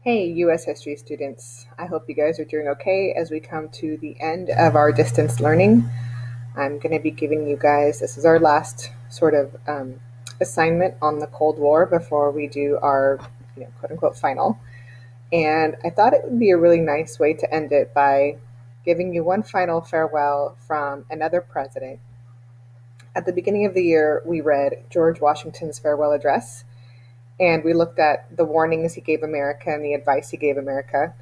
Hey, U.S. history students. I hope you guys are doing okay as we come to the end of our distance learning. I'm going to be giving you guys, this is our last sort of assignment on the Cold War before we do our, quote unquote, final. And I thought it would be a really nice way to end it by giving you one final farewell from another president. At the beginning of the year, we read George Washington's farewell address, and we looked at the warnings he gave America and the advice he gave America.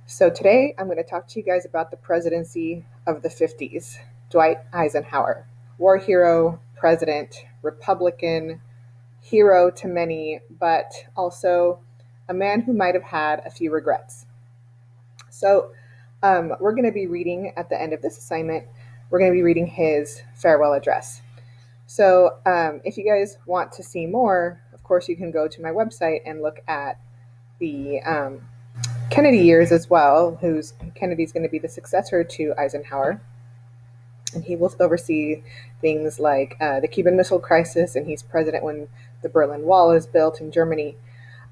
So today I'm going to talk to you guys about the presidency of the 50s. Dwight Eisenhower, war hero, president, Republican, hero to many, but also a man who might have had a few regrets. So we're going to be reading at the end of this assignment, we're going to be reading his farewell address. So if you guys want to see more, of course, you can go to my website and look at the Kennedy years as well, Kennedy's going to be the successor to Eisenhower. And he will oversee things like the Cuban Missile Crisis, and he's president when the Berlin Wall is built in Germany.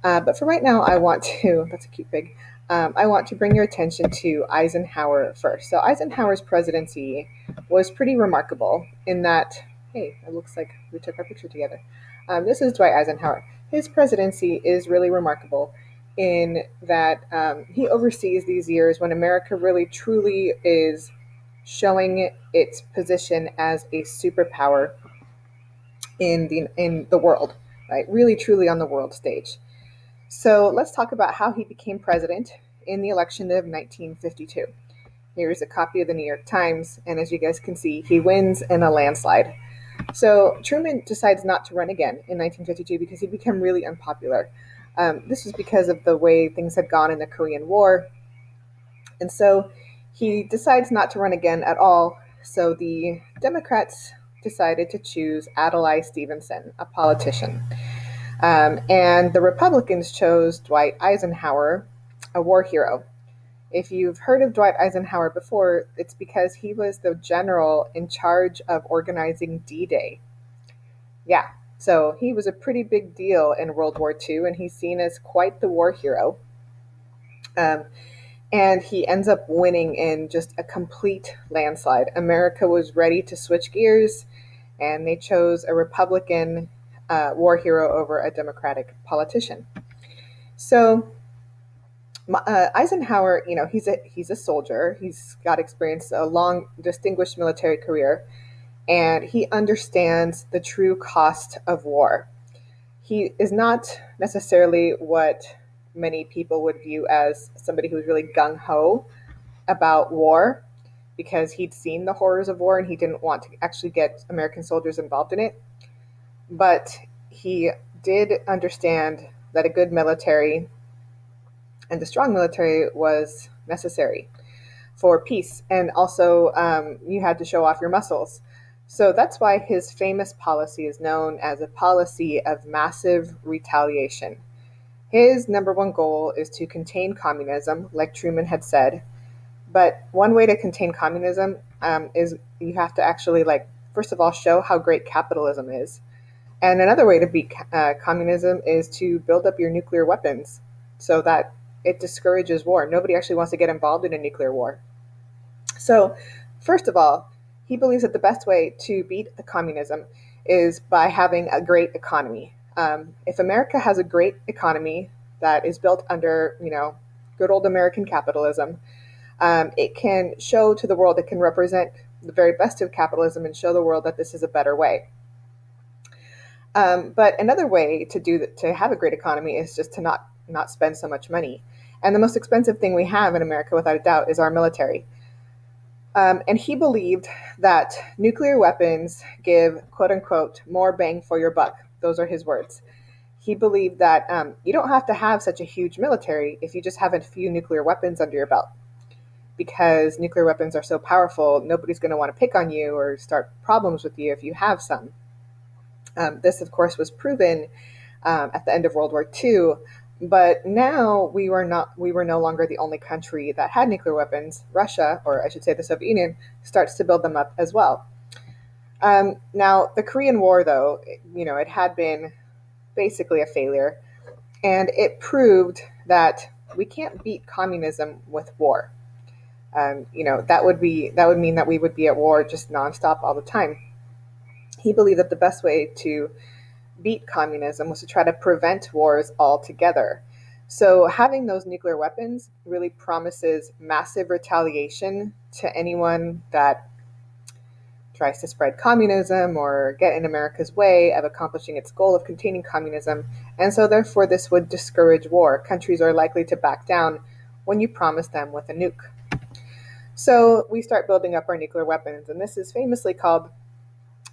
But for right now, I want to, that's a cute pig, I want to bring your attention to Eisenhower first. So Eisenhower's presidency was pretty remarkable in that, hey, it looks like we took our picture together. This is Dwight Eisenhower. His presidency is really remarkable in that he oversees these years when America really truly is showing its position as a superpower in the world, right? Really truly on the world stage. So let's talk about how he became president in the election of 1952. Here's a copy of the New York Times, and as you guys can see, he wins in a landslide. So Truman decides not to run again in 1952 because he became really unpopular. This was because of the way things had gone in the Korean War. And so he decides not to run again at all. So the Democrats decided to choose Adlai Stevenson, a politician. And the Republicans chose Dwight Eisenhower, a war hero. If you've heard of Dwight Eisenhower before, it's because he was the general in charge of organizing D-Day. Yeah, so he was a pretty big deal in World War II, and he's seen as quite the war hero. And he ends up winning in just a complete landslide. America was ready to switch gears, and they chose a Republican war hero over a Democratic politician. So Eisenhower, he's a soldier. He's got experience, a long, distinguished military career, and he understands the true cost of war. He is not necessarily what many people would view as somebody who's really gung ho about war because he'd seen the horrors of war and he didn't want to actually get American soldiers involved in it. But he did understand that a good military and a strong military was necessary for peace. And also, you had to show off your muscles. So that's why his famous policy is known as a policy of massive retaliation. His number one goal is to contain communism, like Truman had said. But one way to contain communism is you have to actually, first of all, show how great capitalism is. And another way to beat communism is to build up your nuclear weapons so that it discourages war. Nobody actually wants to get involved in a nuclear war. So, first of all, he believes that the best way to beat the communism is by having a great economy. If America has a great economy that is built under, good old American capitalism, it can show to the world, it can represent the very best of capitalism and show the world that this is a better way. But another way to have a great economy is just to not spend so much money. And the most expensive thing we have in America, without a doubt, is our military. And he believed that nuclear weapons give, quote unquote, more bang for your buck. Those are his words. He believed that you don't have to have such a huge military if you just have a few nuclear weapons under your belt. Because nuclear weapons are so powerful, nobody's going to want to pick on you or start problems with you if you have some. This, of course, was proven at the end of World War II. But now we were no longer the only country that had nuclear weapons. Russia, or I should say the Soviet Union, starts to build them up as well. Now, the Korean War, though, it had been basically a failure. And it proved that we can't beat communism with war. That would mean that we would be at war just nonstop all the time. He believed that the best way to beat communism was to try to prevent wars altogether. So having those nuclear weapons really promises massive retaliation to anyone that tries to spread communism or get in America's way of accomplishing its goal of containing communism. And so therefore this would discourage war. Countries are likely to back down when you promise them with a nuke. So we start building up our nuclear weapons, and this is famously called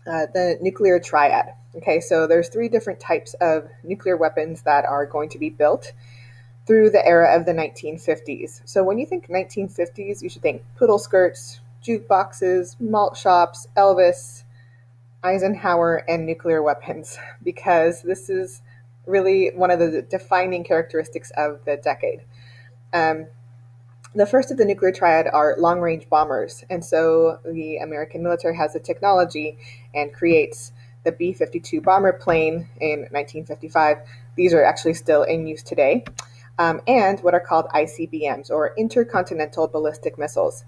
the nuclear triad. Okay, so there's three different types of nuclear weapons that are going to be built through the era of the 1950s. So when you think 1950s, you should think poodle skirts, jukeboxes, malt shops, Elvis, Eisenhower, and nuclear weapons, because this is really one of the defining characteristics of the decade. Um, the first of the nuclear triad are long range bombers. And so the American military has the technology and creates the B 52 bomber plane in 1955. These are actually still in use today. And what are called ICBMs, or intercontinental ballistic missiles.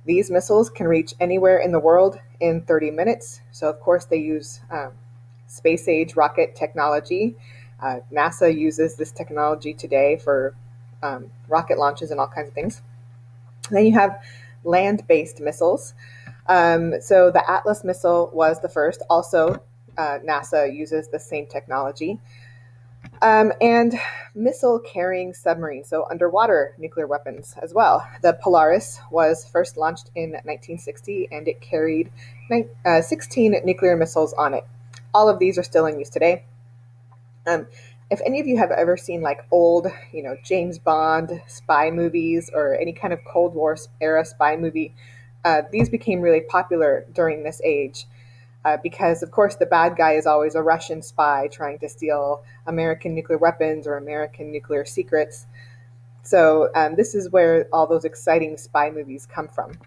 These missiles can reach anywhere in the world in 30 minutes. So, of course, they use space age rocket technology. NASA uses this technology today for rocket launches and all kinds of things. Then you have land-based missiles. So the Atlas missile was the first. Also, NASA uses the same technology. And missile-carrying submarines, so underwater nuclear weapons as well. The Polaris was first launched in 1960, and it carried 16 nuclear missiles on it. All of these are still in use today. If any of you have ever seen like old, James Bond spy movies or any kind of Cold War era spy movie, these became really popular during this age. Because, of course, the bad guy is always a Russian spy trying to steal American nuclear weapons or American nuclear secrets. So this is where all those exciting spy movies come from.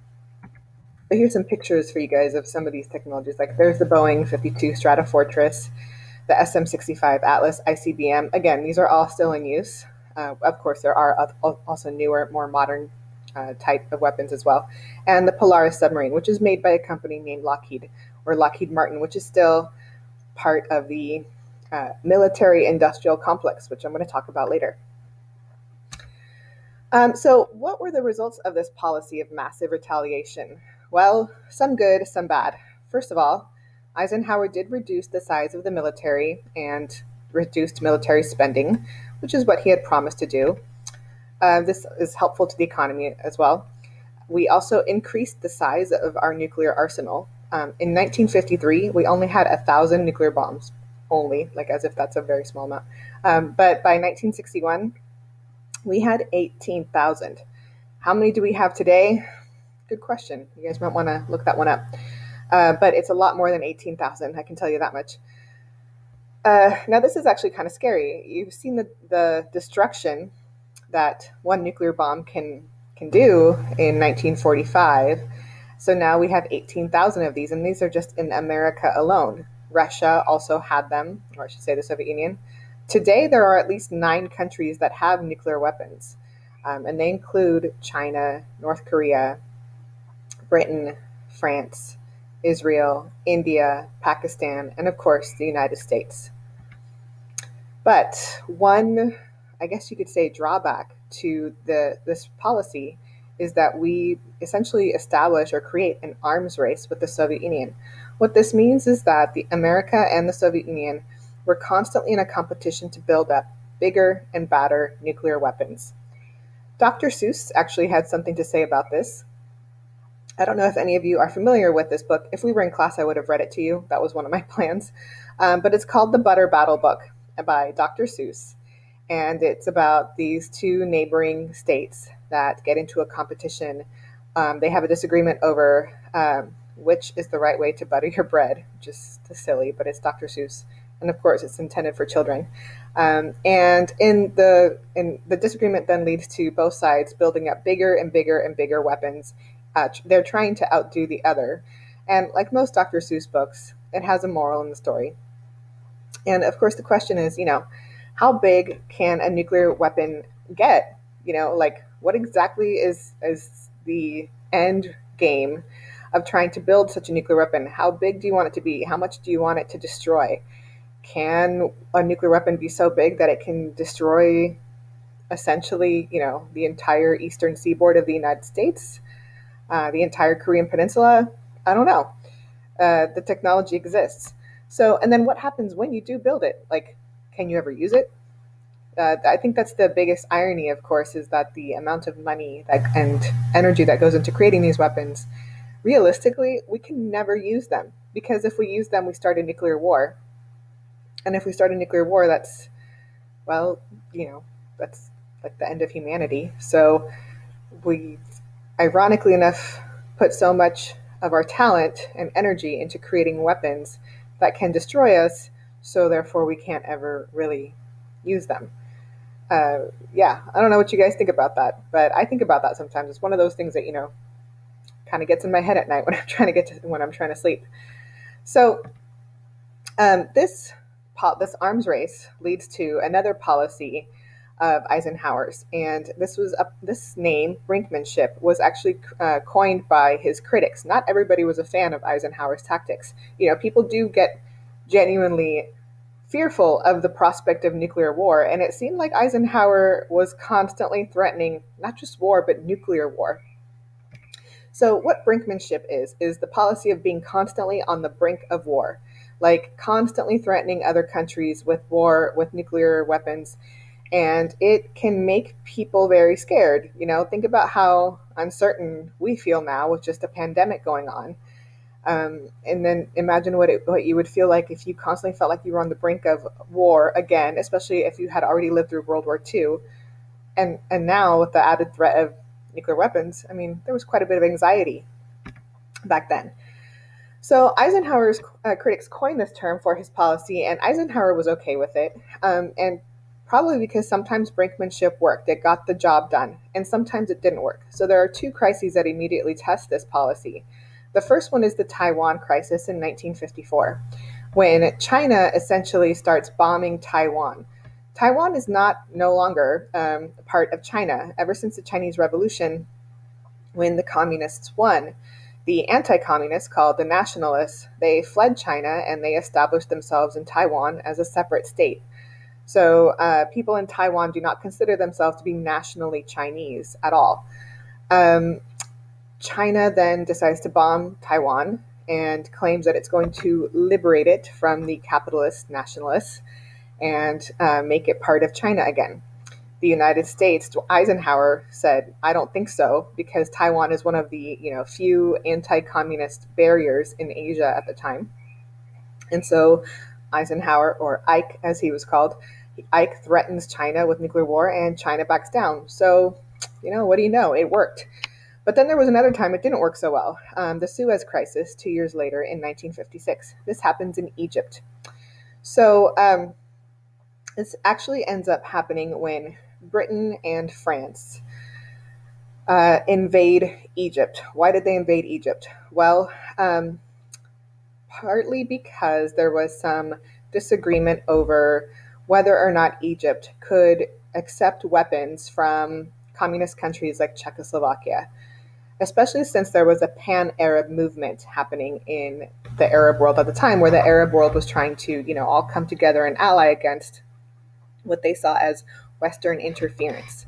But here's some pictures for you guys of some of these technologies. Like there's the Boeing 52 Stratofortress, the SM-65 Atlas ICBM. Again, these are all still in use. Of course, there are also newer, more modern type of weapons as well. And the Polaris submarine, which is made by a company named Lockheed Martin, which is still part of the military industrial complex, which I'm going to talk about later. So what were the results of this policy of massive retaliation? Well, some good, some bad. First of all, Eisenhower did reduce the size of the military and reduced military spending, which is what he had promised to do. This is helpful to the economy as well. We also increased the size of our nuclear arsenal. In 1953, we only had 1,000 nuclear bombs, only, like as if that's a very small amount. But by 1961, we had 18,000. How many do we have today? Good question. You guys might want to look that one up. But it's a lot more than 18,000, I can tell you that much. Now, this is actually kind of scary. You've seen the destruction that one nuclear bomb can do in 1945. So now we have 18,000 of these, and these are just in America alone. Russia also had them, or I should say the Soviet Union. Today, there are at least 9 countries that have nuclear weapons, and they include China, North Korea, Britain, France, Israel, India, Pakistan, and of course, the United States. But one, I guess you could say, drawback to this policy is that we essentially establish or create an arms race with the Soviet Union. What this means is that America and the Soviet Union were constantly in a competition to build up bigger and badder nuclear weapons. Dr. Seuss actually had something to say about this. I don't know if any of you are familiar with this book. If we were in class, I would have read it to you. That was one of my plans. But it's called The Butter Battle Book by Dr. Seuss. And it's about these two neighboring states that get into a competition. They have a disagreement over which is the right way to butter your bread. Just silly, but it's Dr. Seuss. And of course, it's intended for children. And in the disagreement then leads to both sides building up bigger and bigger and bigger weapons. They're trying to outdo the other. And like most Dr. Seuss books, it has a moral in the story. And of course, the question is, how big can a nuclear weapon get? Like what exactly is the end game of trying to build such a nuclear weapon? How big do you want it to be? How much do you want it to destroy? Can a nuclear weapon be so big that it can destroy essentially, the entire eastern seaboard of the United States, the entire Korean Peninsula? I don't know. The technology exists. So, and then what happens when you do build it? Like, can you ever use it? I think that's the biggest irony, of course, is that the amount of money and energy that goes into creating these weapons, realistically, we can never use them, because if we use them, we start a nuclear war. And if we start a nuclear war, that's, well, that's like the end of humanity. So we, ironically enough, put so much of our talent and energy into creating weapons that can destroy us, so therefore we can't ever really use them. Yeah, I don't know what you guys think about that, but I think about that sometimes. It's one of those things that kind of gets in my head at night when I'm trying to sleep. So this arms race leads to another policy of Eisenhower's, and this name, brinkmanship, was actually coined by his critics. Not everybody was a fan of Eisenhower's tactics. People do get genuinely fearful of the prospect of nuclear war, and it seemed like Eisenhower was constantly threatening not just war, but nuclear war. So, what brinkmanship is the policy of being constantly on the brink of war, like constantly threatening other countries with war, with nuclear weapons, and it can make people very scared. Think about how uncertain we feel now with just a pandemic going on. And then imagine what you would feel like if you constantly felt like you were on the brink of war again, especially if you had already lived through World War II. And now with the added threat of nuclear weapons, I mean, there was quite a bit of anxiety back then. So Eisenhower's critics coined this term for his policy, and Eisenhower was okay with it. And probably because sometimes brinkmanship worked. It got the job done, and sometimes it didn't work. So there are two crises that immediately test this policy. The first one is the Taiwan crisis in 1954, when China essentially starts bombing Taiwan. Taiwan is no longer part of China. Ever since the Chinese Revolution, when the communists won, the anti-communists, called the nationalists, they fled China and they established themselves in Taiwan as a separate state. So people in Taiwan do not consider themselves to be nationally Chinese at all. China then decides to bomb Taiwan and claims that it's going to liberate it from the capitalist nationalists and make it part of China again. The United States, Eisenhower said, "I don't think so," because Taiwan is one of the few anti-communist barriers in Asia at the time. And so Eisenhower, or Ike as he was called, Ike threatens China with nuclear war, and China backs down. So, what do you know? It worked. But then there was another time it didn't work so well. The Suez Crisis, 2 years later in 1956. This happens in Egypt. So this actually ends up happening when Britain and France invade Egypt. Why did they invade Egypt? Well, partly because there was some disagreement over whether or not Egypt could accept weapons from communist countries like Czechoslovakia, especially since there was a pan-Arab movement happening in the Arab world at the time, where the Arab world was trying to, all come together and ally against what they saw as Western interference.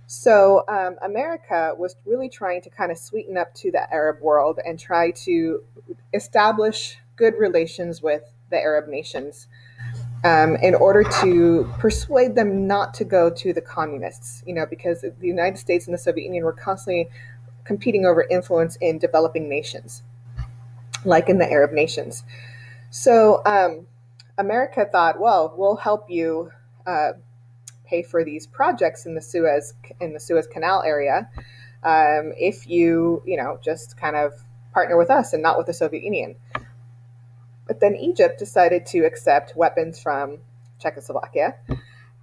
So America was really trying to kind of sweeten up to the Arab world and try to establish good relations with the Arab nations in order to persuade them not to go to the communists, because the United States and the Soviet Union were constantly competing over influence in developing nations, like in the Arab nations. So America thought, well, we'll help you pay for these projects in the Suez Canal area if you just kind of partner with us and not with the Soviet Union. But then Egypt decided to accept weapons from Czechoslovakia,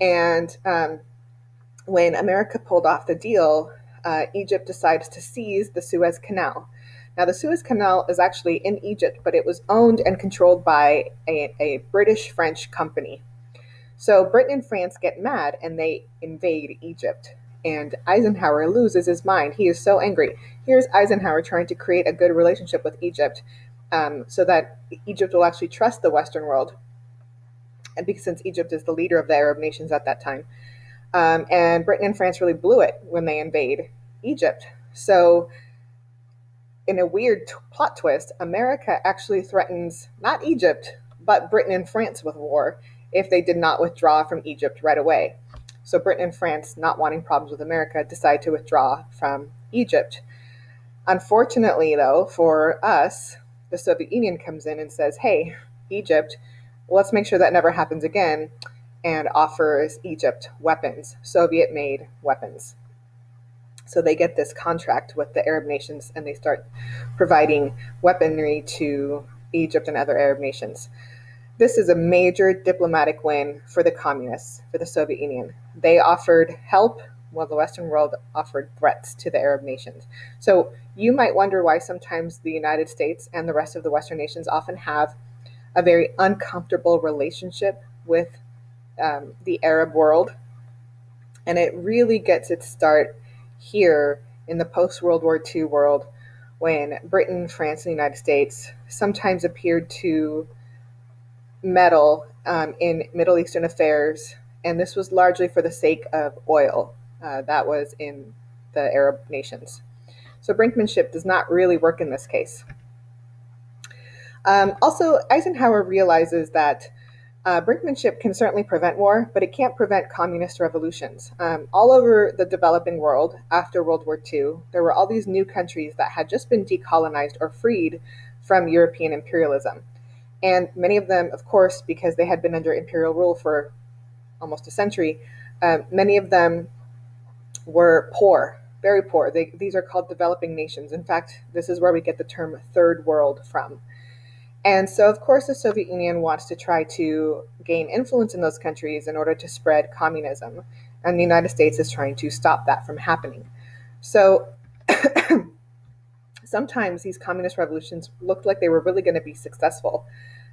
and when America pulled off the deal, Egypt decides to seize the Suez Canal. Now, the Suez Canal is actually in Egypt, but it was owned and controlled by a British-French company. So Britain and France get mad and they invade Egypt. And Eisenhower loses his mind. He is so angry. Here's Eisenhower trying to create a good relationship with Egypt, so that Egypt will actually trust the Western world, and because since Egypt is the leader of the Arab nations at that time. And Britain and France really blew it when they invade Egypt. So, in a weird plot twist, America actually threatens not Egypt, but Britain and France with war if they did not withdraw from Egypt right away. So, Britain and France, not wanting problems with America, decide to withdraw from Egypt. Unfortunately, though, for us, the Soviet Union comes in and says, hey, Egypt, let's make sure that never happens again, and offers Egypt weapons, Soviet made weapons. So they get this contract with the Arab nations and they start providing weaponry to Egypt and other Arab nations. This is a major diplomatic win for the communists, for the Soviet Union. They offered help while the Western world offered threats to the Arab nations. So you might wonder why sometimes the United States and the rest of the Western nations often have a very uncomfortable relationship with the Arab world. And it really gets its start here in the post-World War II world, when Britain, France, and the United States sometimes appeared to meddle in Middle Eastern affairs, and this was largely for the sake of oil that was in the Arab nations. So brinkmanship does not really work in this case. Also, Eisenhower realizes that brinkmanship can certainly prevent war, but it can't prevent communist revolutions. All over the developing world after World War II, there were all these new countries that had just been decolonized or freed from European imperialism. And many of them, of course, because they had been under imperial rule for almost a century, many of them were poor, very poor. These are called developing nations. In fact, this is where we get the term third world from. And so, of course, the Soviet Union wants to try to gain influence in those countries in order to spread communism. And the United States is trying to stop that from happening. So sometimes these communist revolutions looked like they were really going to be successful.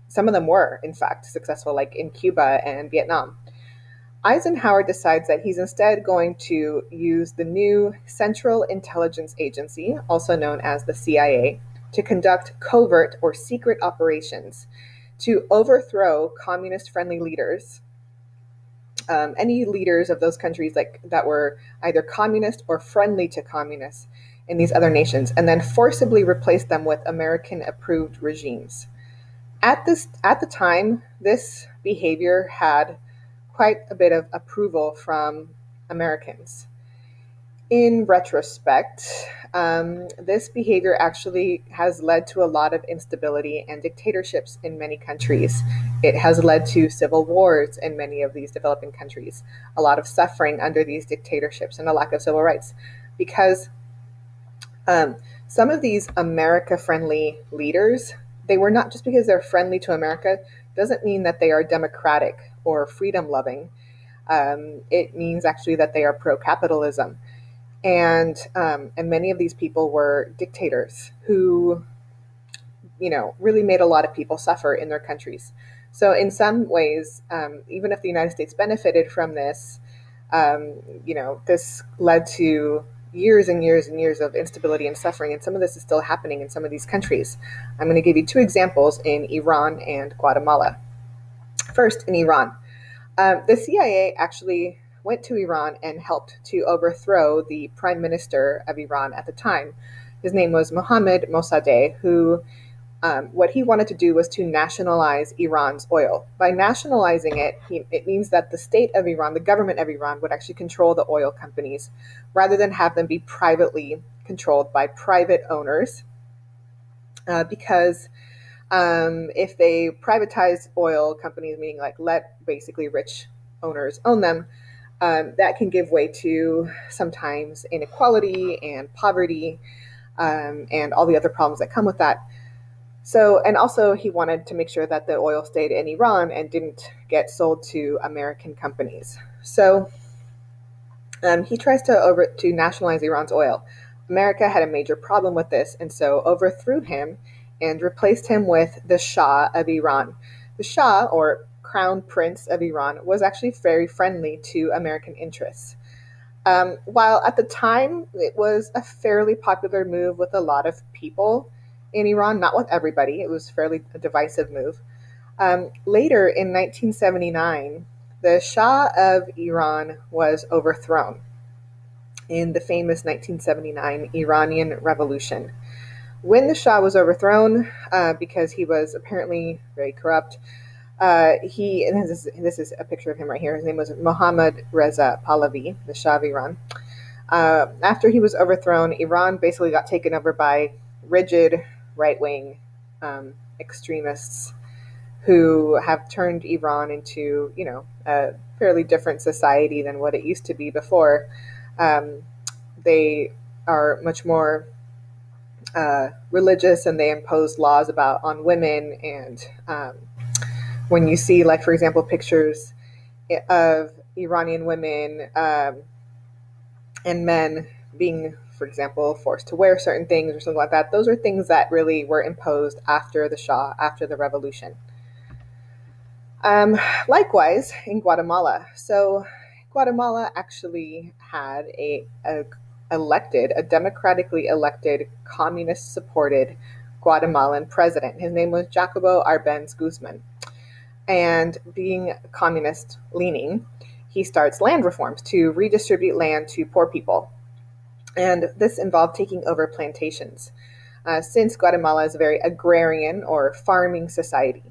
Some of them were, in fact, successful, like in Cuba and Vietnam. Eisenhower decides that he's instead going to use the new Central Intelligence Agency, also known as the CIA, to conduct covert or secret operations to overthrow communist-friendly leaders, any leaders of those countries that were either communist or friendly to communists in these other nations, and then forcibly replace them with American-approved regimes. At the time, this behavior had quite a bit of approval from Americans. In retrospect, this behavior actually has led to a lot of instability and dictatorships in many countries. It has led to civil wars in many of these developing countries, a lot of suffering under these dictatorships, and a lack of civil rights. Because some of these America-friendly leaders, they were not just because they're friendly to America, doesn't mean that they are democratic or freedom-loving. It means actually that they are pro-capitalism. And many of these people were dictators who, really made a lot of people suffer in their countries. So in some ways, even if the United States benefited from this, this led to years and years and years of instability and suffering, and some of this is still happening in some of these countries. I'm going to give you two examples in Iran and Guatemala. First, in Iran, the CIA actually went to Iran and helped to overthrow the prime minister of Iran at the time. His name was Mohammad Mossadegh, who what he wanted to do was to nationalize Iran's oil. By nationalizing it, it means that the state of Iran, the government of Iran, would actually control the oil companies rather than have them be privately controlled by private owners. Because if they privatize oil companies, meaning like let basically rich owners own them, that can give way to sometimes inequality and poverty and all the other problems that come with that. So, and also he wanted to make sure that the oil stayed in Iran and didn't get sold to American companies. So he tries to nationalize Iran's oil. America had a major problem with this, and so overthrew him and replaced him with the Shah of Iran. The Shah, or crown prince of Iran, was actually very friendly to American interests. While at the time it was a fairly popular move with a lot of people in Iran, not with everybody, it was fairly a divisive move. Later in 1979, the Shah of Iran was overthrown in the famous 1979 Iranian Revolution. When the Shah was overthrown, because he was apparently very corrupt, and this is a picture of him right here. His name was Mohammad Reza Pahlavi, the Shah of Iran. After he was overthrown, Iran basically got taken over by rigid right-wing extremists who have turned Iran into, a fairly different society than what it used to be before. They are much more religious, and they impose laws on women. And when you see, like, for example, pictures of Iranian women and men being, for example, forced to wear certain things or something like that, those are things that really were imposed after the Shah, after the revolution. Likewise, in Guatemala. So Guatemala actually had a democratically elected, communist-supported Guatemalan president. His name was Jacobo Arbenz Guzman. And being communist-leaning, he starts land reforms to redistribute land to poor people. And this involved taking over plantations, since Guatemala is a very agrarian or farming society.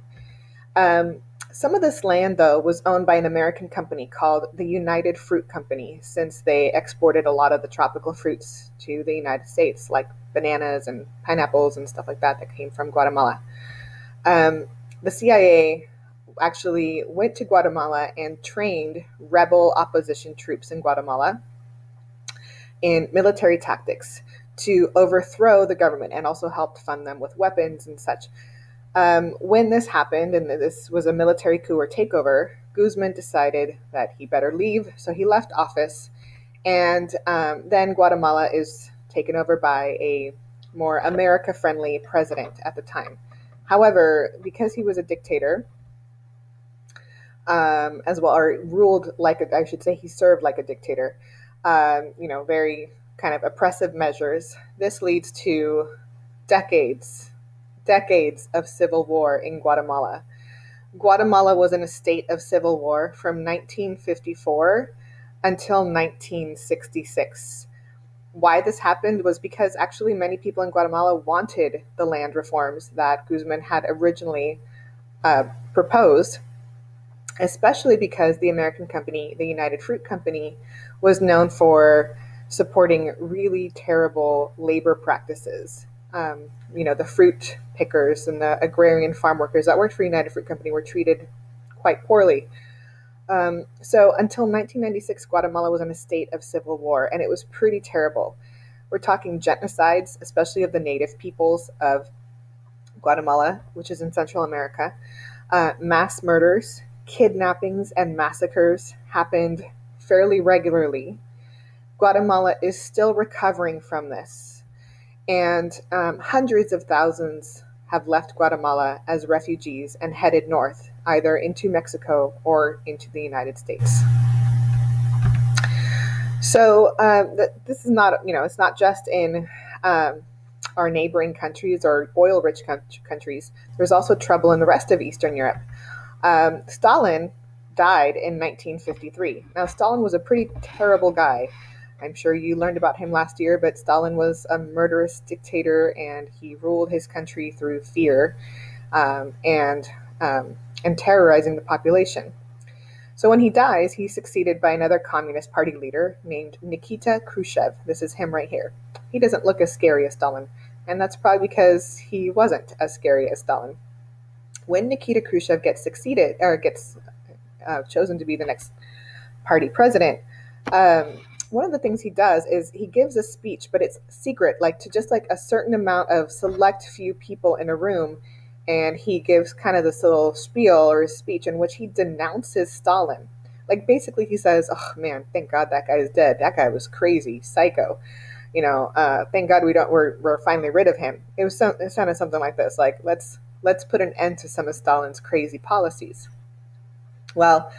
Some of this land, though, was owned by an American company called the United Fruit Company, since they exported a lot of the tropical fruits to the United States, like bananas and pineapples and stuff like that came from Guatemala. The CIA actually went to Guatemala and trained rebel opposition troops in Guatemala in military tactics to overthrow the government, and also helped fund them with weapons and such. When this happened, and this was a military coup or takeover, Guzman decided that he better leave, so he left office. And then Guatemala is taken over by a more America-friendly president at the time. However, because he was a dictator, as well, or ruled like I should say he served like a dictator, very kind of oppressive measures. This leads to decades of civil war in Guatemala. Guatemala was in a state of civil war from 1954 until 1966. Why this happened was because actually many people in Guatemala wanted the land reforms that Guzman had originally proposed, especially because the American company, the United Fruit Company, was known for supporting really terrible labor practices. The fruit pickers and the agrarian farm workers that worked for United Fruit Company were treated quite poorly. So until 1996, Guatemala was in a state of civil war, and it was pretty terrible. We're talking genocides, especially of the native peoples of Guatemala, which is in Central America. Mass murders, kidnappings, and massacres happened fairly regularly. Guatemala is still recovering from this. And hundreds of thousands have left Guatemala as refugees and headed north, either into Mexico or into the United States. So this is not, it's not just in our neighboring countries or oil-rich countries. There's also trouble in the rest of Eastern Europe. Stalin died in 1953. Now, Stalin was a pretty terrible guy. I'm sure you learned about him last year, but Stalin was a murderous dictator, and he ruled his country through fear and terrorizing the population. So when he dies, he's succeeded by another Communist Party leader named Nikita Khrushchev. This is him right here. He doesn't look as scary as Stalin, and that's probably because he wasn't as scary as Stalin. When Nikita Khrushchev gets chosen to be the next party president, one of the things he does is he gives a speech, but it's secret, to just a certain amount of select few people in a room. And he gives kind of this little spiel or speech in which he denounces Stalin. Basically he says, "Oh man, thank God that guy is dead. That guy was crazy, psycho. Thank God we're finally rid of him." It sounded something like this, let's put an end to some of Stalin's crazy policies. Well,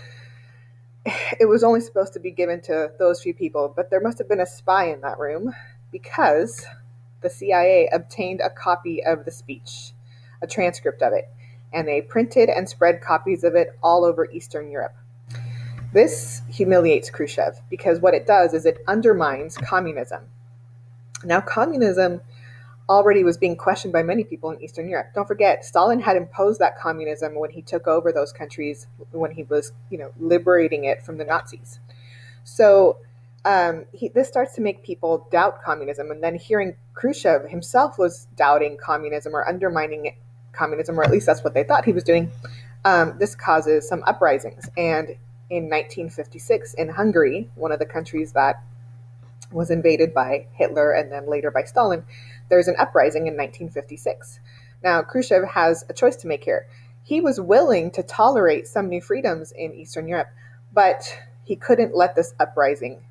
it was only supposed to be given to those few people, but there must have been a spy in that room because the CIA obtained a copy of the speech, a transcript of it, and they printed and spread copies of it all over Eastern Europe. This humiliates Khrushchev because what it does is it undermines communism. Now, communism already was being questioned by many people in Eastern Europe. Don't forget, Stalin had imposed that communism when he took over those countries, when he was, liberating it from the Nazis. So this starts to make people doubt communism. And then hearing Khrushchev himself was doubting communism or undermining communism, or at least that's what they thought he was doing, this causes some uprisings. And in 1956, in Hungary, one of the countries that was invaded by Hitler and then later by Stalin, there's an uprising in 1956. Now, Khrushchev has a choice to make here. He was willing to tolerate some new freedoms in Eastern Europe, but he couldn't let this uprising,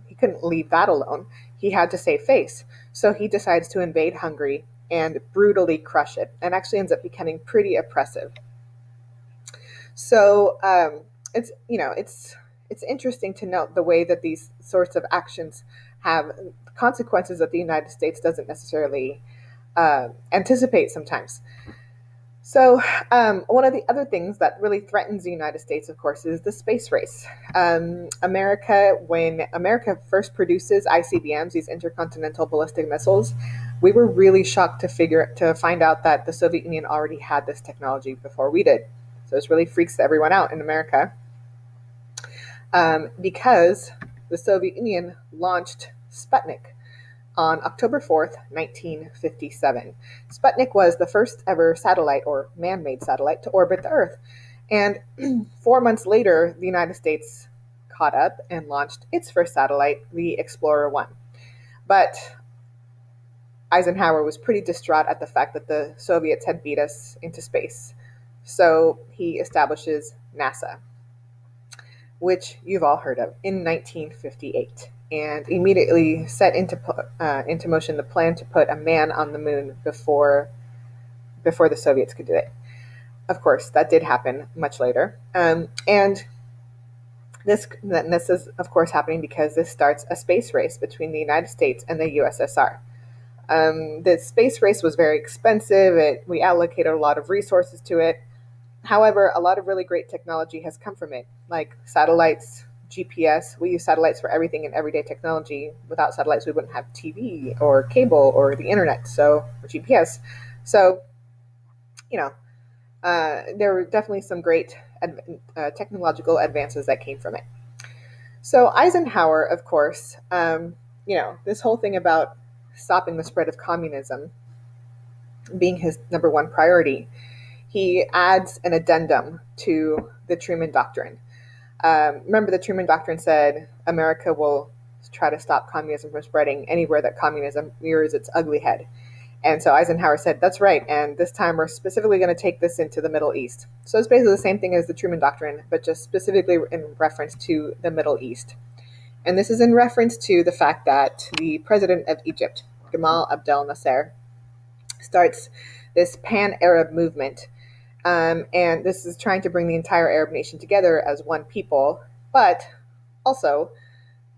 he couldn't leave that alone. He had to save face. So he decides to invade Hungary and brutally crush it, and actually ends up becoming pretty oppressive. So it's interesting to note the way that these sorts of actions have consequences that the United States doesn't necessarily anticipate sometimes. So one of the other things that really threatens the United States, of course, is the space race. When America first produces ICBMs, these intercontinental ballistic missiles, we were really shocked to find out that the Soviet Union already had this technology before we did. So this really freaks everyone out in America because the Soviet Union launched Sputnik on October 4th, 1957. Sputnik was the first ever satellite or man-made satellite to orbit the Earth. And 4 months later, the United States caught up and launched its first satellite, the Explorer 1. But Eisenhower was pretty distraught at the fact that the Soviets had beat us into space. So he establishes NASA, which you've all heard of, in 1958, and immediately set into motion the plan to put a man on the moon before the Soviets could do it. Of course, that did happen much later, and this is, of course, happening because this starts a space race between the United States and the USSR. The space race was very expensive. We allocated a lot of resources to it. However, a lot of really great technology has come from it, like satellites, GPS. We use satellites for everything in everyday technology. Without satellites, we wouldn't have TV or cable or the internet, or GPS. So, there were definitely some great technological advances that came from it. So Eisenhower, of course, this whole thing about stopping the spread of communism being his number one priority, he adds an addendum to the Truman Doctrine. Remember, the Truman Doctrine said America will try to stop communism from spreading anywhere that communism rears its ugly head. And so Eisenhower said, that's right, and this time we're specifically going to take this into the Middle East. So it's basically the same thing as the Truman Doctrine, but just specifically in reference to the Middle East. And this is in reference to the fact that the president of Egypt, Gamal Abdel Nasser, starts this pan-Arab movement. And this is trying to bring the entire Arab nation together as one people. But also,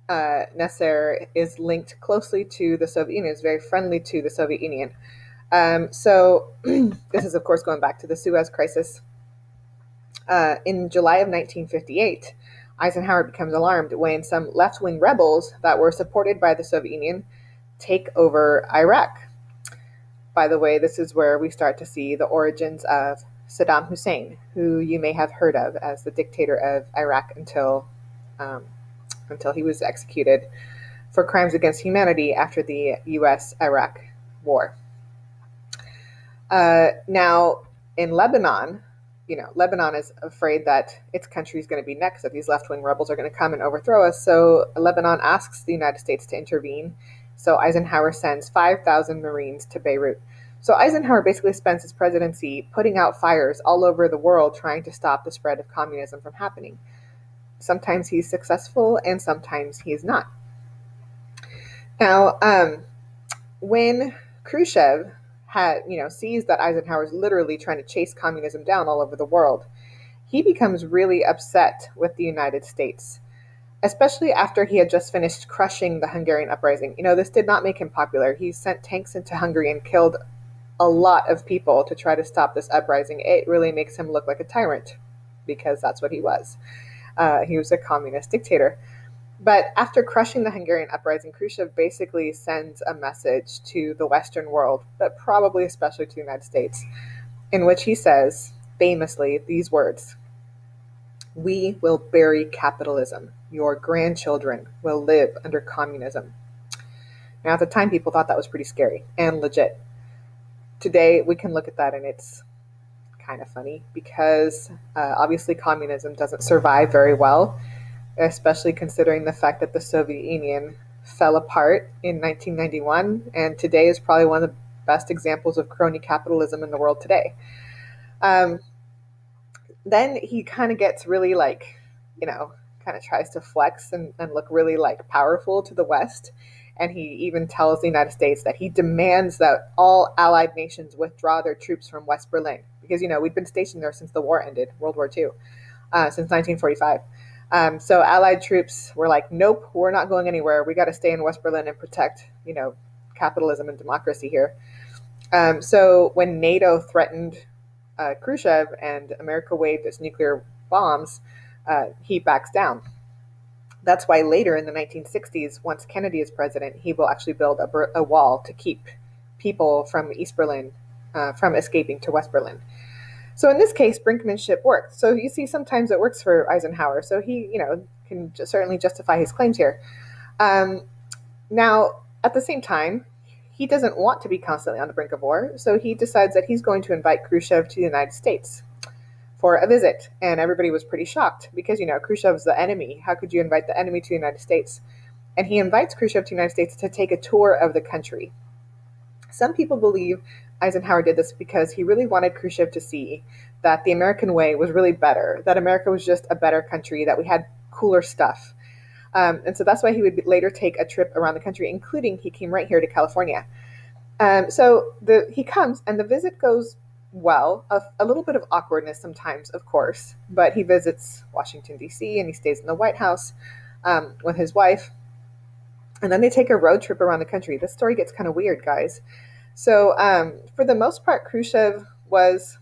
Nasser is linked closely to the Soviet Union, is very friendly to the Soviet Union. So this is, of course, going back to the Suez Crisis. In July of 1958, Eisenhower becomes alarmed when some left-wing rebels that were supported by the Soviet Union take over Iraq. By the way, this is where we start to see the origins of Saddam Hussein, who you may have heard of as the dictator of Iraq until he was executed for crimes against humanity after the U.S.-Iraq war. Now, in Lebanon, Lebanon is afraid that its country is going to be next, that these left-wing rebels are going to come and overthrow us. So Lebanon asks the United States to intervene. So Eisenhower sends 5,000 Marines to Beirut. So Eisenhower basically spends his presidency putting out fires all over the world trying to stop the spread of communism from happening. Sometimes he's successful and sometimes he is not. Now, when Khrushchev sees that Eisenhower is literally trying to chase communism down all over the world, he becomes really upset with the United States, especially after he had just finished crushing the Hungarian uprising. This did not make him popular. He sent tanks into Hungary and killed a lot of people to try to stop this uprising. It really makes him look like a tyrant because that's what he was. He was a communist dictator. But after crushing the Hungarian uprising, Khrushchev basically sends a message to the Western world, but probably especially to the United States, in which he says, famously, these words: "We will bury capitalism. Your grandchildren will live under communism." Now, at the time, people thought that was pretty scary and legit. Today, we can look at that and it's kind of funny because obviously communism doesn't survive very well, especially considering the fact that the Soviet Union fell apart in 1991, and today is probably one of the best examples of crony capitalism in the world today. Um, then he kind of gets really kind of tries to flex and look really powerful to the West. And he even tells the United States that he demands that all Allied nations withdraw their troops from West Berlin because, we'd been stationed there since the war ended, World War II, since 1945. So Allied troops were like, nope, we're not going anywhere. We got to stay in West Berlin and protect, capitalism and democracy here. So when NATO threatened Khrushchev and America waved its nuclear bombs, he backs down. That's why later in the 1960s, once Kennedy is president, he will actually build a wall to keep people from East Berlin from escaping to West Berlin. So in this case, brinkmanship worked. So you see, sometimes it works for Eisenhower. So he, can certainly justify his claims here. Now, at the same time, he doesn't want to be constantly on the brink of war. So he decides that he's going to invite Khrushchev to the United States for a visit. And everybody was pretty shocked because, Khrushchev's the enemy. How could you invite the enemy to the United States? And he invites Khrushchev to the United States to take a tour of the country. Some people believe Eisenhower did this because he really wanted Khrushchev to see that the American way was really better, that America was just a better country, that we had cooler stuff. And so that's why he would later take a trip around the country, including he came right here to California. So he comes and the visit goes well, a little bit of awkwardness sometimes, of course, but he visits Washington, D.C., and he stays in the White House with his wife. And then they take a road trip around the country. This story gets kind of weird, guys. So for the most part, Khrushchev was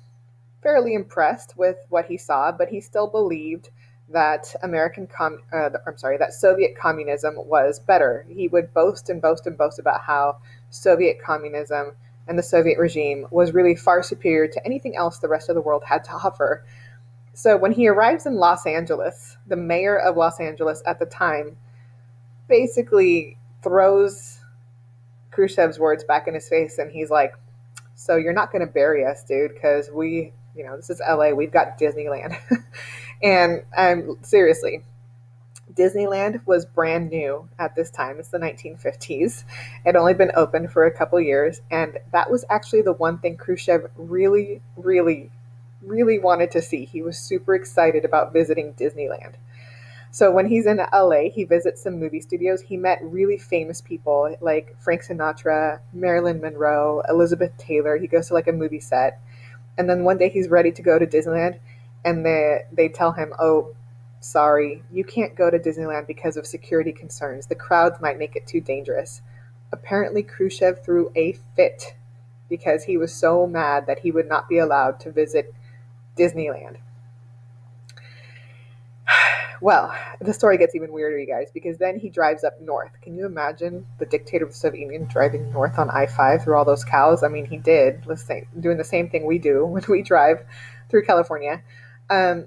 fairly impressed with what he saw, but he still believed that that Soviet communism was better. He would boast and boast and boast about how Soviet communism and the Soviet regime was really far superior to anything else the rest of the world had to offer. So when he arrives in Los Angeles, the mayor of Los Angeles at the time basically throws Khrushchev's words back in his face, and he's like, "So you're not going to bury us, dude, because this is LA, we've got Disneyland." And seriously, Disneyland was brand new at this time. It's the 1950s. It had only been open for a couple years, and that was actually the one thing Khrushchev really, really, really wanted to see. He was super excited about visiting Disneyland. So when he's in LA, he visits some movie studios. He met really famous people like Frank Sinatra, Marilyn Monroe, Elizabeth Taylor. He goes to a movie set. And then one day he's ready to go to Disneyland, and they tell him, "Oh, sorry, you can't go to Disneyland because of security concerns. The crowds might make it too dangerous." Apparently, Khrushchev threw a fit because he was so mad that he would not be allowed to visit Disneyland. Well, the story gets even weirder, you guys, because then he drives up north. Can you imagine the dictator of the Soviet Union driving north on I-5 through all those cows? I mean, he did, doing the same thing we do when we drive through California.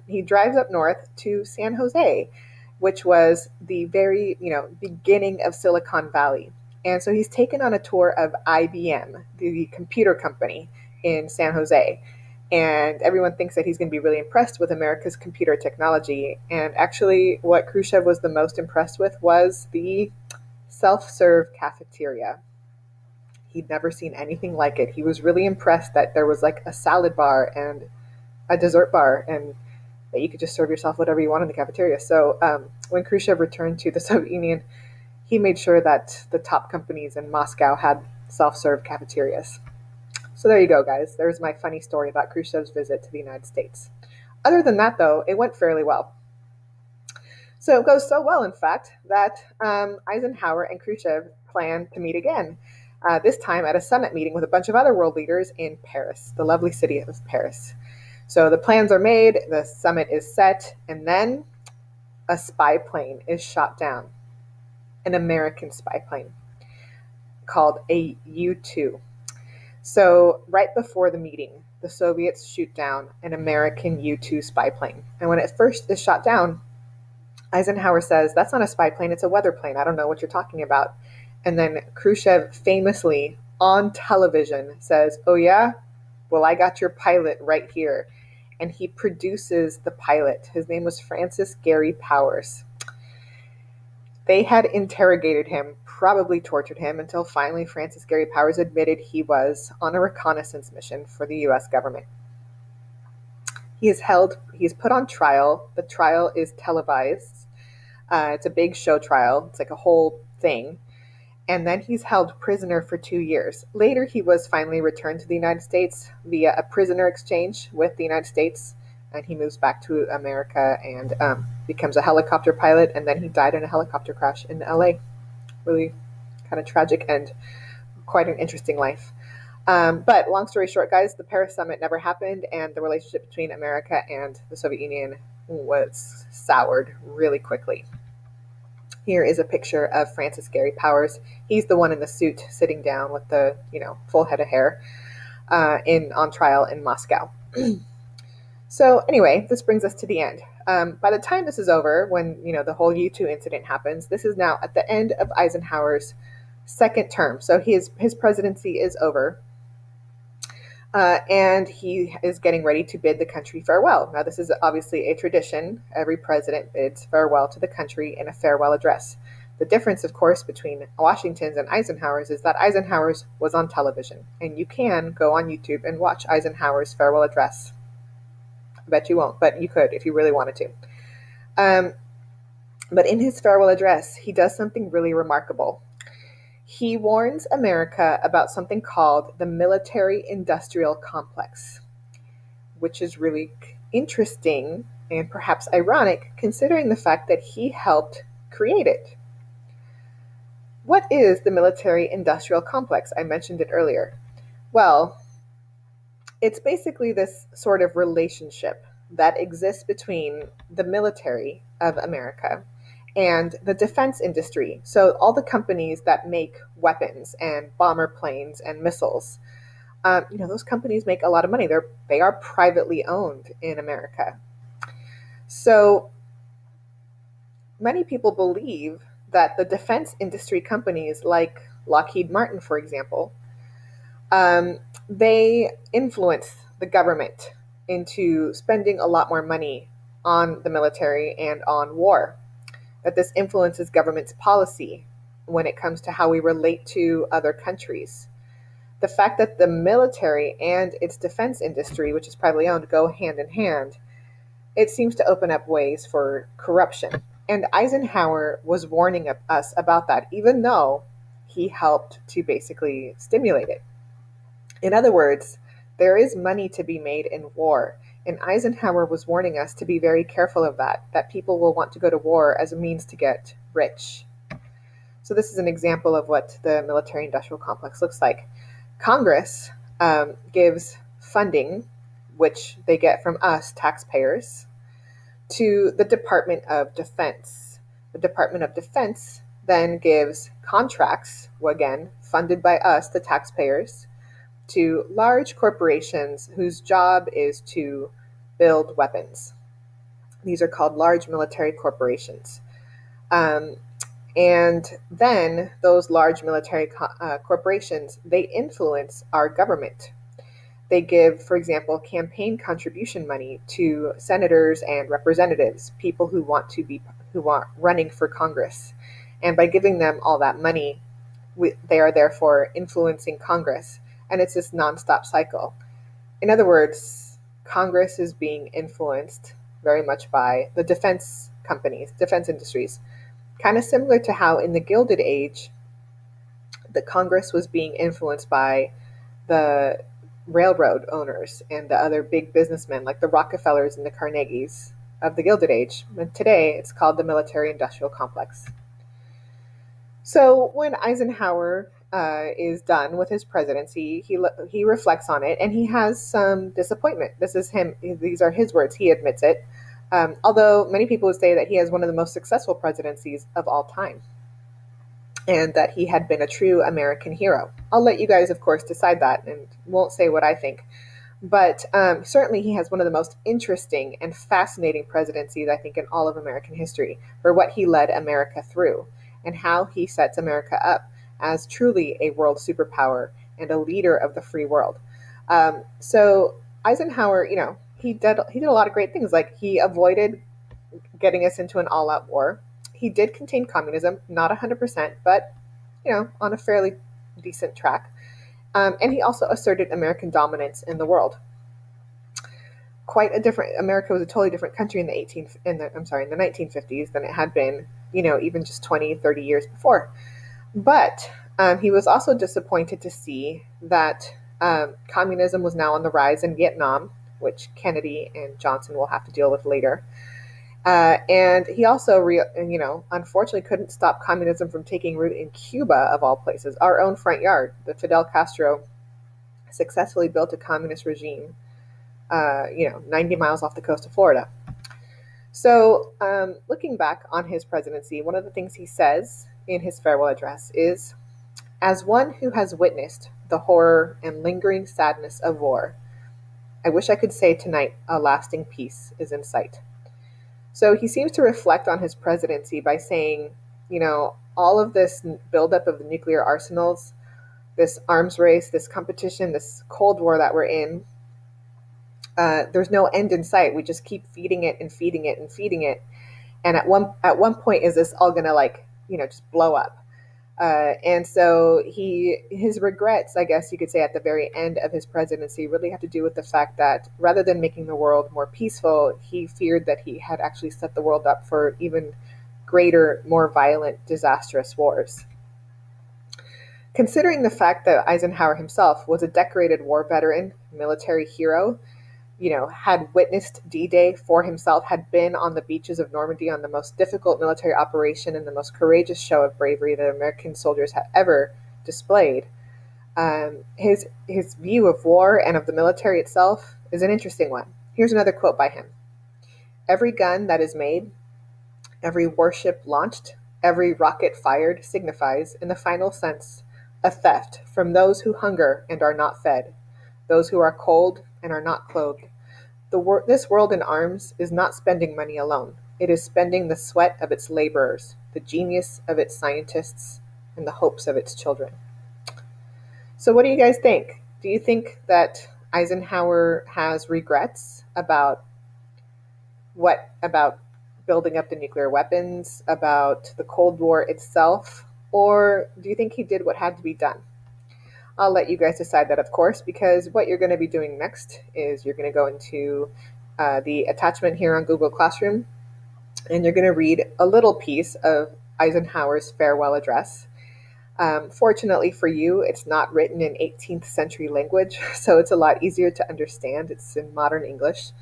He drives up north to San Jose, which was the very, beginning of Silicon Valley. And so he's taken on a tour of IBM, the computer company in San Jose. And everyone thinks that he's going to be really impressed with America's computer technology. And actually, what Khrushchev was the most impressed with was the self-serve cafeteria. He'd never seen anything like it. He was really impressed that there was a salad bar and a dessert bar, and that you could just serve yourself whatever you want in the cafeteria. So when Khrushchev returned to the Soviet Union, he made sure that the top companies in Moscow had self-serve cafeterias. So there you go, guys. There's my funny story about Khrushchev's visit to the United States. Other than that, though, it went fairly well. So it goes so well, in fact, that Eisenhower and Khrushchev plan to meet again, this time at a summit meeting with a bunch of other world leaders in Paris, the lovely city of Paris. So the plans are made, the summit is set, and then a spy plane is shot down, an American spy plane called a U-2. So right before the meeting, the Soviets shoot down an American U-2 spy plane. And when it first is shot down, Eisenhower says, "That's not a spy plane, it's a weather plane. I don't know what you're talking about." And then Khrushchev famously on television says, "Oh, yeah? Well, I got your pilot right here." And he produces the pilot. His name was Francis Gary Powers. They had interrogated him, probably tortured him, until finally Francis Gary Powers admitted he was on a reconnaissance mission for the US government. He is put on trial. The trial is televised. It's a big show trial. It's like a whole thing. And then he's held prisoner for 2 years. Later, he was finally returned to the United States via a prisoner exchange with the United States. And he moves back to America and becomes a helicopter pilot. And then he died in a helicopter crash in LA. Really kind of tragic and quite an interesting life. But long story short, guys, the Paris summit never happened, and the relationship between America and the Soviet Union was soured really quickly. Here is a picture of Francis Gary Powers. He's the one in the suit sitting down with the full head of hair on trial in Moscow. So anyway, this brings us to the end. By the time this is over, when the whole U-2 incident happens, this is now at the end of Eisenhower's second term. So his presidency is over. And he is getting ready to bid the country farewell. Now, this is obviously a tradition. Every president bids farewell to the country in a farewell address. The difference, of course, between Washington's and Eisenhower's is that Eisenhower's was on television, and you can go on YouTube and watch Eisenhower's farewell address. I bet you won't, but you could if you really wanted to. But in his farewell address, he does something really remarkable. He warns America about something called the military-industrial complex, which is really interesting and perhaps ironic considering the fact that he helped create it. What is the military-industrial complex? I mentioned it earlier. Well, it's basically this sort of relationship that exists between the military of America and the defense industry. So all the companies that make weapons and bomber planes and missiles, those companies make a lot of money. They are privately owned in America. So many people believe that the defense industry companies like Lockheed Martin, for example, they influence the government into spending a lot more money on the military and on war. That this influences government's policy when it comes to how we relate to other countries. The fact that the military and its defense industry, which is privately owned, go hand in hand, it seems to open up ways for corruption. And Eisenhower was warning us about that, even though he helped to basically stimulate it. In other words, there is money to be made in war. And Eisenhower was warning us to be very careful of that people will want to go to war as a means to get rich. So this is an example of what the military-industrial complex looks like. Congress gives funding, which they get from us, taxpayers, to the Department of Defense. The Department of Defense then gives contracts, again, funded by us, the taxpayers, to large corporations whose job is to build weapons. These are called large military corporations. And then those large military corporations, they influence our government. They give, for example, campaign contribution money to senators and representatives, people who want running for Congress. And by giving them all that money, they are therefore influencing Congress. And it's this nonstop cycle. In other words, Congress is being influenced very much by the defense companies, defense industries. Kind of similar to how in the Gilded Age, the Congress was being influenced by the railroad owners and the other big businessmen like the Rockefellers and the Carnegies of the Gilded Age. And today it's called the military industrial complex. So when Eisenhower is done with his presidency, he reflects on it and he has some disappointment. This is him; these are his words. He admits it. Although many people would say that he has one of the most successful presidencies of all time, and that he had been a true American hero. I'll let you guys, of course, decide that, and won't say what I think. But certainly, he has one of the most interesting and fascinating presidencies, I think, in all of American history for what he led America through and how he sets America up as truly a world superpower and a leader of the free world. So Eisenhower, he did a lot of great things. Like he avoided getting us into an all-out war. He did contain communism, not 100%, but on a fairly decent track. And he also asserted American dominance in the world. America was a totally different country in the 1950s than it had been, even just 20, 30 years before. But he was also disappointed to see that communism was now on the rise in Vietnam, which Kennedy and Johnson will have to deal with later. And he also, unfortunately couldn't stop communism from taking root in Cuba, of all places, our own front yard. The Fidel Castro successfully built a communist regime, 90 miles off the coast of Florida. So, looking back on his presidency, one of the things he says in his farewell address is, "As one who has witnessed the horror and lingering sadness of war, I wish I could say tonight a lasting peace is in sight." So he seems to reflect on his presidency by saying, all of this buildup of the nuclear arsenals, this arms race, this competition, this Cold War that we're in, there's no end in sight. We just keep feeding it and feeding it and feeding it. And at one point, is this all gonna just blow up? And so his regrets, I guess you could say, at the very end of his presidency really have to do with the fact that rather than making the world more peaceful, he feared that he had actually set the world up for even greater, more violent, disastrous wars. Considering the fact that Eisenhower himself was a decorated war veteran, military hero, had witnessed D-Day for himself, had been on the beaches of Normandy on the most difficult military operation and the most courageous show of bravery that American soldiers have ever displayed. His view of war and of the military itself is an interesting one. Here's another quote by him. "Every gun that is made, every warship launched, every rocket fired signifies, in the final sense, a theft from those who hunger and are not fed, those who are cold and are not clothed. This world in arms is not spending money alone. It is spending the sweat of its laborers, the genius of its scientists, and the hopes of its children." So what do you guys think? Do you think that Eisenhower has regrets about building up the nuclear weapons, about the Cold War itself, or do you think he did what had to be done? I'll let you guys decide that, of course, because what you're going to be doing next is you're going to go into the attachment here on Google Classroom, and you're going to read a little piece of Eisenhower's farewell address. Fortunately for you, it's not written in 18th century language, so it's a lot easier to understand. It's in modern English.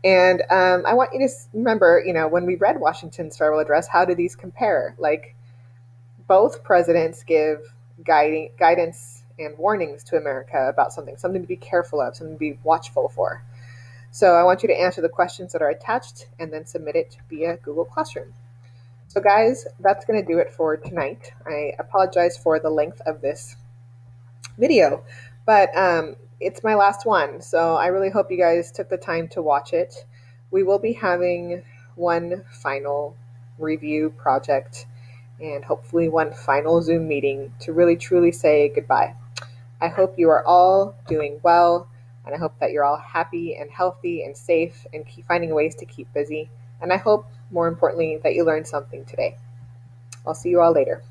And I want you to remember, when we read Washington's farewell address, how do these compare? Like, both presidents give guidance and warnings to America about something to be careful of, something to be watchful for. So I want you to answer the questions that are attached and then submit it via Google Classroom. So guys, that's going to do it for tonight. I apologize for the length of this video, but it's my last one. So I really hope you guys took the time to watch it. We will be having one final review project and hopefully one final Zoom meeting to really truly say goodbye. I hope you are all doing well, and I hope that you're all happy and healthy and safe and keep finding ways to keep busy. And I hope, more importantly, that you learned something today. I'll see you all later.